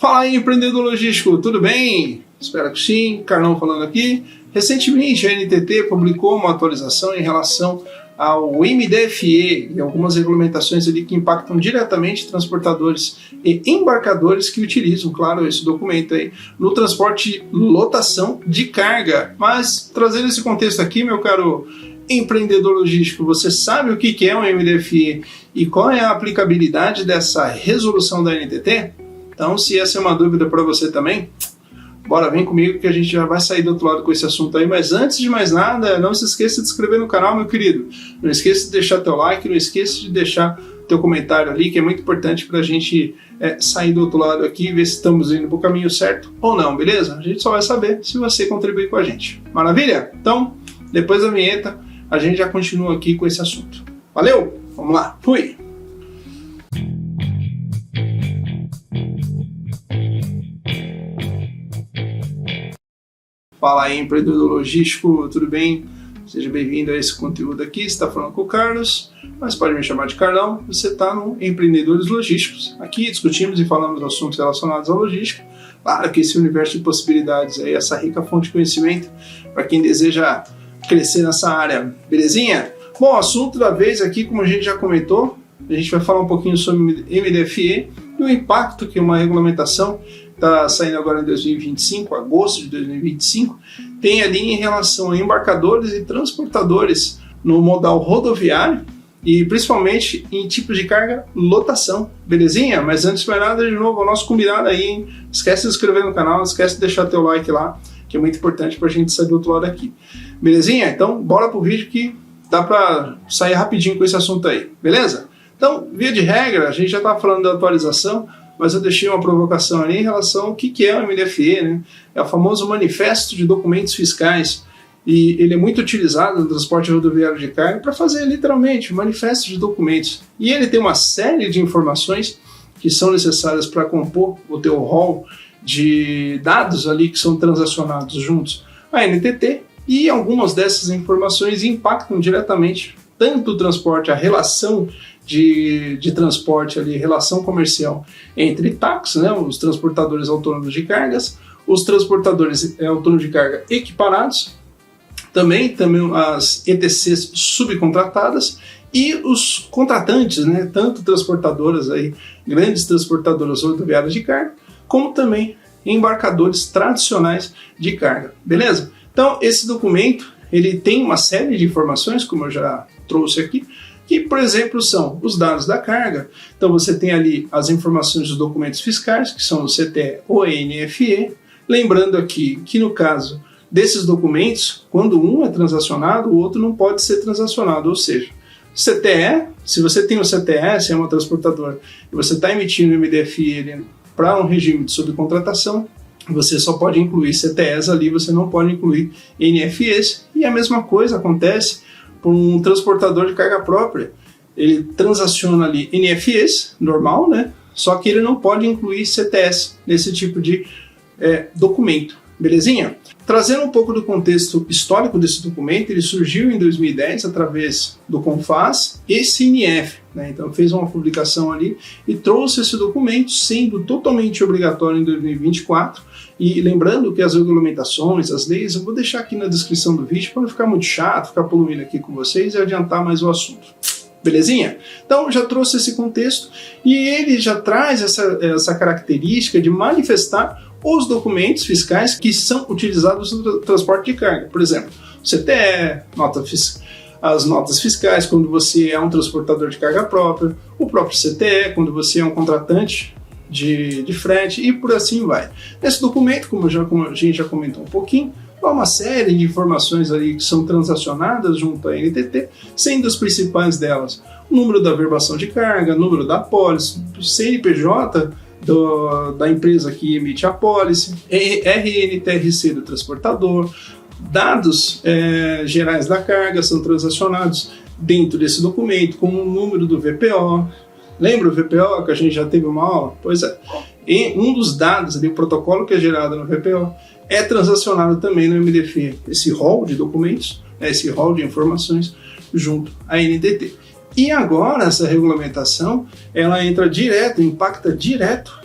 Fala aí, empreendedor logístico, tudo bem? Espero que sim. Carlão falando aqui. Recentemente a NTT publicou uma atualização em relação ao MDFE e algumas regulamentações ali que impactam diretamente transportadores e embarcadores que utilizam, claro, esse documento aí no transporte lotação de carga. Mas trazendo esse contexto aqui, meu caro empreendedor logístico, você sabe o que é um MDFE e qual é a aplicabilidade dessa resolução da NTT? Então, se essa é uma dúvida para você também, bora, vem comigo que a gente já vai sair do outro lado com esse assunto aí. Mas antes de mais nada, não se esqueça de se inscrever no canal, meu querido. Não esqueça de deixar teu like, não esqueça de deixar teu comentário ali, que é muito importante para a gente sair do outro lado aqui e ver se estamos indo para o caminho certo ou não, beleza? A gente só vai saber se você contribuir com a gente. Maravilha? Então, depois da vinheta, a gente já continua aqui com esse assunto. Valeu? Vamos lá. Fui! Fala aí, empreendedor logístico, tudo bem? Seja bem-vindo a esse conteúdo aqui. Você está falando com o Carlos, mas pode me chamar de Carlão. Você está no Empreendedores Logísticos. Aqui discutimos e falamos de assuntos relacionados à logística. Claro que esse universo de possibilidades aí, essa rica fonte de conhecimento para quem deseja crescer nessa área, belezinha? Bom, assunto da vez aqui, como a gente já comentou, a gente vai falar um pouquinho sobre MDFE e o impacto que uma regulamentação está saindo agora em 2025, agosto de 2025, tem ali em relação a embarcadores e transportadores no modal rodoviário e principalmente em tipos de carga lotação, belezinha? Mas antes de mais nada, de novo, o nosso combinado aí, hein? Esquece de se inscrever no canal, esquece de deixar teu like lá, que é muito importante para a gente sair do outro lado aqui, belezinha? Então, bora pro vídeo que dá para sair rapidinho com esse assunto aí, beleza? Então, via de regra, a gente já está falando da atualização, mas eu deixei uma provocação ali em relação ao que é o MDFE, né? É o famoso Manifesto de Documentos Fiscais, e ele é muito utilizado no transporte rodoviário de carga para fazer literalmente um manifesto de documentos. E ele tem uma série de informações que são necessárias para compor o teu rol de dados ali que são transacionados juntos à NTT, e algumas dessas informações impactam diretamente tanto o transporte, a relação de transporte ali, relação comercial entre TACs, né, os transportadores autônomos de cargas, os transportadores autônomos de carga equiparados, também as ETCs subcontratadas e os contratantes, né, tanto transportadoras aí, grandes transportadoras rodoviárias de carga, como também embarcadores tradicionais de carga, beleza? Então esse documento ele tem uma série de informações, como eu já trouxe aqui, que, por exemplo, são os dados da carga. Então você tem ali as informações dos documentos fiscais, que são o CTE ou NFE. Lembrando aqui que no caso desses documentos, quando um é transacionado, o outro não pode ser transacionado. Ou seja, CTE, se você tem o CTE, se é uma transportadora, e você está emitindo o MDFE para um regime de subcontratação, você só pode incluir CTEs ali, você não pode incluir NFEs. E a mesma coisa acontece por um transportador de carga própria. Ele transaciona ali NFEs, normal, né? Só que ele não pode incluir CTS nesse tipo de documento, belezinha? Trazendo um pouco do contexto histórico desse documento, ele surgiu em 2010 através do CONFAS e CNF, né? Então fez uma publicação ali e trouxe esse documento, sendo totalmente obrigatório em 2024. E lembrando que as regulamentações, as leis, eu vou deixar aqui na descrição do vídeo para não ficar muito chato, ficar poluindo aqui com vocês e adiantar mais o assunto. Belezinha? Então já trouxe esse contexto e ele já traz essa característica de manifestar os documentos fiscais que são utilizados no transporte de carga. Por exemplo, CTE, as notas fiscais quando você é um transportador de carga própria, o próprio CTE quando você é um contratante de frete e por assim vai. Nesse documento, como a gente já comentou um pouquinho, há uma série de informações ali que são transacionadas junto à NTT, sendo as principais delas o número da averbação de carga, o número da apólice, o CNPJ da empresa que emite a apólice, RNTRC do transportador, dados gerais da carga são transacionados dentro desse documento, como o número do VPO. Lembra o VPO que a gente já teve uma aula? Pois é. E um dos dados ali, o protocolo que é gerado no VPO, é transacionado também no MDFE. Esse rol de documentos, esse rol de informações junto à NTT. E agora essa regulamentação, ela entra direto, impacta direto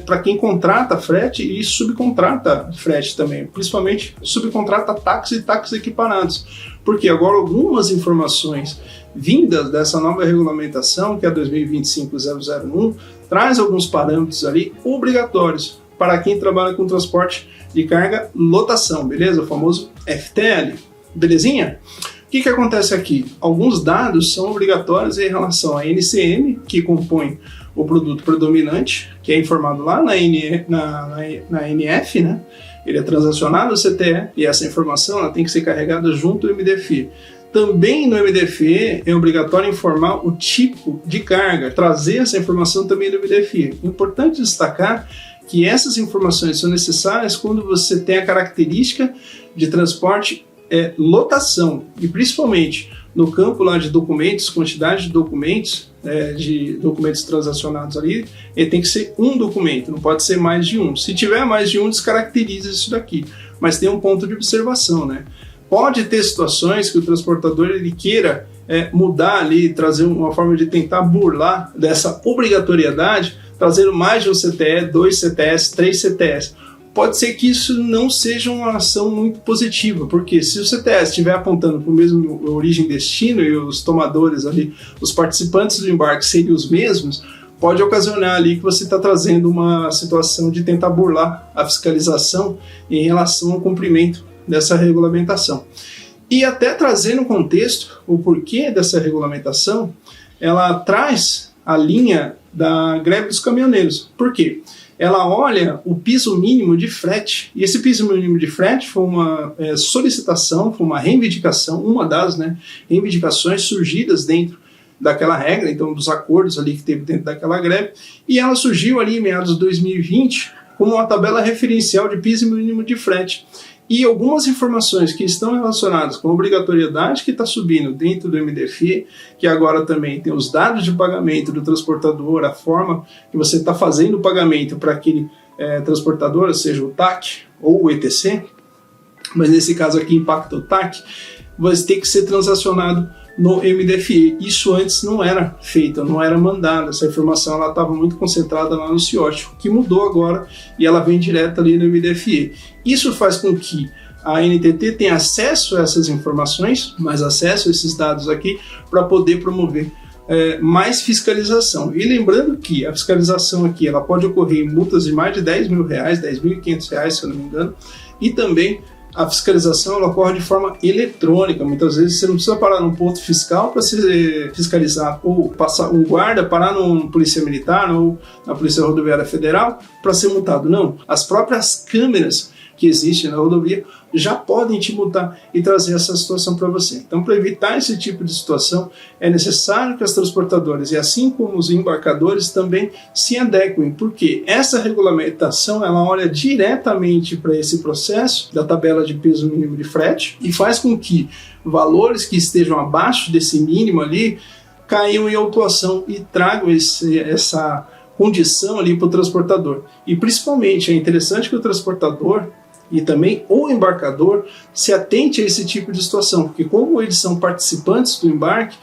para quem contrata frete e subcontrata frete também, principalmente subcontrata táxi e táxis equiparados, porque agora algumas informações vindas dessa nova regulamentação, que é a 2025-001, traz alguns parâmetros ali obrigatórios para quem trabalha com transporte de carga lotação, beleza? O famoso FTL, belezinha? O que acontece aqui? Alguns dados são obrigatórios em relação à NCM, que compõe o produto predominante, que é informado lá na NF, né? Ele é transacionado no CTE e essa informação ela tem que ser carregada junto ao MDFE. Também no MDFE é obrigatório informar o tipo de carga, trazer essa informação também do MDFE. Importante destacar que essas informações são necessárias quando você tem a característica de transporte lotação, e principalmente no campo lá de documentos, quantidade de documentos transacionados ali, ele tem que ser um documento, não pode ser mais de um. Se tiver mais de um, descaracteriza isso daqui, mas tem um ponto de observação, né? Pode ter situações que o transportador ele queira mudar ali, trazer uma forma de tentar burlar dessa obrigatoriedade, trazendo mais de um CTE, 2 CTS, 3 CTS. Pode ser que isso não seja uma ação muito positiva, porque se o CTS estiver apontando para o mesmo origem e destino e os tomadores ali, os participantes do embarque seriam os mesmos, pode ocasionar ali que você está trazendo uma situação de tentar burlar a fiscalização em relação ao cumprimento dessa regulamentação. E até trazer no contexto o porquê dessa regulamentação, ela traz a linha da greve dos caminhoneiros. Por quê? Ela olha o piso mínimo de frete, e esse piso mínimo de frete foi uma solicitação, foi uma reivindicação, uma das reivindicações surgidas dentro daquela regra, então dos acordos ali que teve dentro daquela greve, e ela surgiu ali em meados de 2020 como uma tabela referencial de piso mínimo de frete. E algumas informações que estão relacionadas com a obrigatoriedade que está subindo dentro do MDFE, que agora também tem os dados de pagamento do transportador, a forma que você está fazendo o pagamento para aquele transportador, seja o TAC ou o ETC, mas nesse caso aqui impacta o TAC, vai ter que ser transacionado no MDFE. Isso antes não era feito, não era mandado, essa informação ela estava muito concentrada lá no CIOT, que mudou agora e ela vem direto ali no MDFE. Isso faz com que a NTT tenha acesso a essas informações, mais acesso a esses dados aqui, para poder promover mais fiscalização. E lembrando que a fiscalização aqui ela pode ocorrer em multas de mais de R$10 mil, R$10.500, se eu não me engano, e também a fiscalização ela ocorre de forma eletrônica. Muitas vezes você não precisa parar num ponto fiscal para se fiscalizar, ou passar um guarda, parar num polícia militar ou na Polícia Rodoviária Federal para ser multado. Não, as próprias câmeras que existem na rodovia já podem te multar e trazer essa situação para você. Então, para evitar esse tipo de situação, é necessário que as transportadoras e assim como os embarcadores também se adequem, porque essa regulamentação ela olha diretamente para esse processo da tabela de peso mínimo de frete e faz com que valores que estejam abaixo desse mínimo ali caiam em autuação e tragam essa condição ali para o transportador. E principalmente é interessante que o transportador e também o embarcador se atente a esse tipo de situação, porque como eles são participantes do embarque,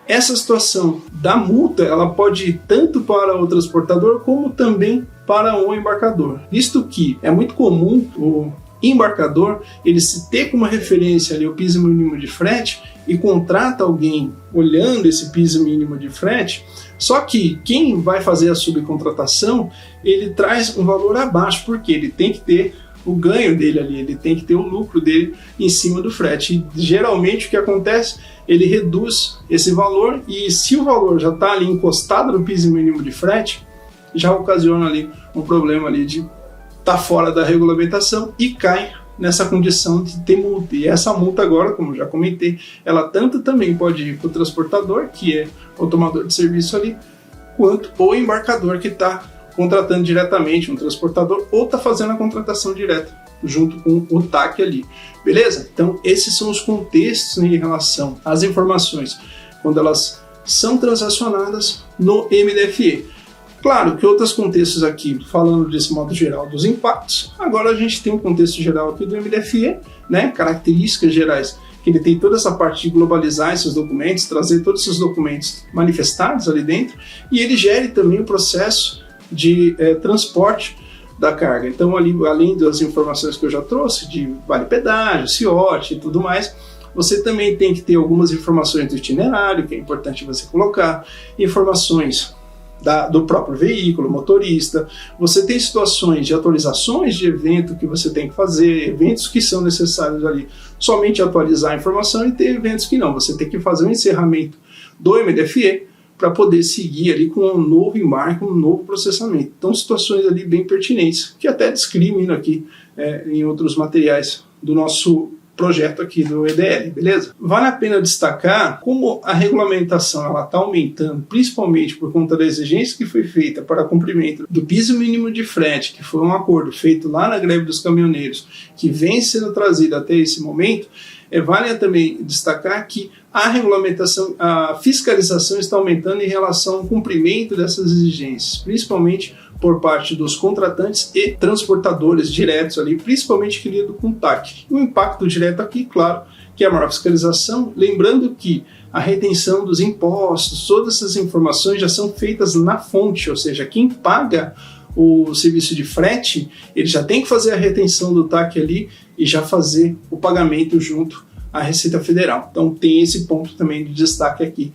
essa situação da multa ela pode ir tanto para o transportador como também para o embarcador, visto que é muito comum o embarcador ele se ter como referência ali o piso mínimo de frete e contrata alguém olhando esse piso mínimo de frete, só que quem vai fazer a subcontratação ele traz um valor abaixo, porque ele tem que ter o ganho dele ali, ele tem que ter o lucro dele em cima do frete. E geralmente o que acontece, ele reduz esse valor e se o valor já está ali encostado no piso mínimo de frete, já ocasiona ali um problema ali de estar fora da regulamentação e cai nessa condição de ter multa. E essa multa agora, como já comentei, ela tanto também pode ir para o transportador, que é o tomador de serviço ali, quanto o embarcador que está contratando diretamente um transportador ou está fazendo a contratação direta junto com o TAC ali, beleza? Então esses são os contextos em relação às informações quando elas são transacionadas no MDFE. Claro que outros contextos aqui, falando desse modo geral dos impactos, agora a gente tem um contexto geral aqui do MDFE, né? Características gerais, que ele tem toda essa parte de globalizar esses documentos, trazer todos esses documentos manifestados ali dentro, e ele gere também o processo de transporte da carga. Então, ali, além das informações que eu já trouxe, de vale pedágio, CIOT e tudo mais, você também tem que ter algumas informações do itinerário, que é importante você colocar, informações do próprio veículo, motorista. Você tem situações de atualizações de evento que você tem que fazer, eventos que são necessários ali, somente atualizar a informação, e ter eventos que não. Você tem que fazer um encerramento do MDFE para poder seguir ali com um novo embarque, um novo processamento. Então, situações ali bem pertinentes, que até discrimino aqui em outros materiais do nosso projeto aqui do EDL, beleza? Vale a pena destacar como a regulamentação está aumentando, principalmente por conta da exigência que foi feita para cumprimento do piso mínimo de frete, que foi um acordo feito lá na greve dos caminhoneiros, que vem sendo trazido até esse momento. Vale também destacar que a regulamentação, a fiscalização está aumentando em relação ao cumprimento dessas exigências, principalmente por parte dos contratantes e transportadores diretos ali, principalmente que lidam com TAC. O impacto direto aqui, claro, que é a maior fiscalização, lembrando que a retenção dos impostos, todas essas informações já são feitas na fonte, ou seja, quem paga o serviço de frete, ele já tem que fazer a retenção do TAC ali e já fazer o pagamento junto à Receita Federal. Então tem esse ponto também de destaque aqui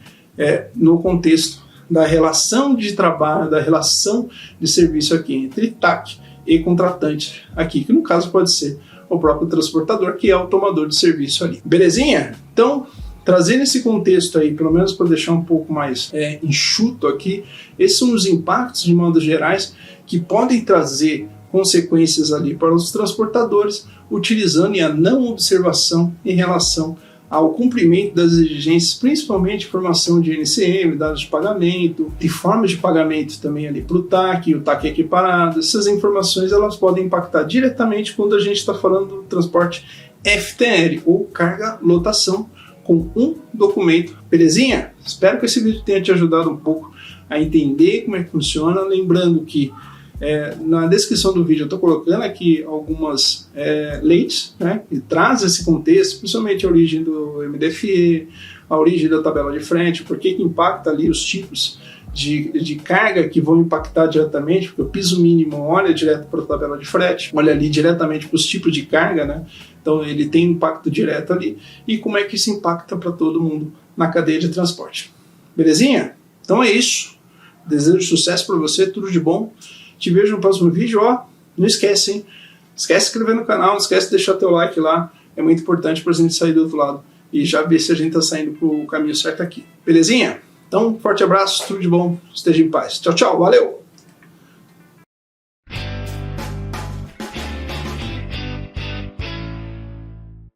no contexto da relação de trabalho, da relação de serviço aqui entre TAC e contratante aqui, que no caso pode ser o próprio transportador, que é o tomador de serviço ali. Belezinha? Então, trazendo esse contexto aí, pelo menos para deixar um pouco mais enxuto aqui, esses são os impactos, de modo gerais, que podem trazer consequências ali para os transportadores, utilizando a não observação em relação ao cumprimento das exigências, principalmente informação de NCM, dados de pagamento, de formas de pagamento também ali para o TAC, o TAC equiparado. Essas informações elas podem impactar diretamente quando a gente está falando do transporte FTL, ou carga lotação, com um documento. Belezinha? Espero que esse vídeo tenha te ajudado um pouco a entender como é que funciona. Lembrando que na descrição do vídeo eu estou colocando aqui algumas leis, né, que traz esse contexto, principalmente a origem do MDFE, a origem da tabela de frete, por que impacta ali os tipos de carga que vão impactar diretamente, porque o piso mínimo olha direto para a tabela de frete, olha ali diretamente para os tipos de carga, né? Então ele tem impacto direto ali, e como é que isso impacta para todo mundo na cadeia de transporte. Belezinha? Então é isso. Desejo sucesso para você, tudo de bom. Te vejo no próximo vídeo. Não esquece, hein? Esquece de se inscrever no canal, não esquece de deixar teu like lá. É muito importante para a gente sair do outro lado e já ver se a gente está saindo para o caminho certo aqui. Belezinha? Então, forte abraço, tudo de bom, esteja em paz. Tchau, tchau, valeu!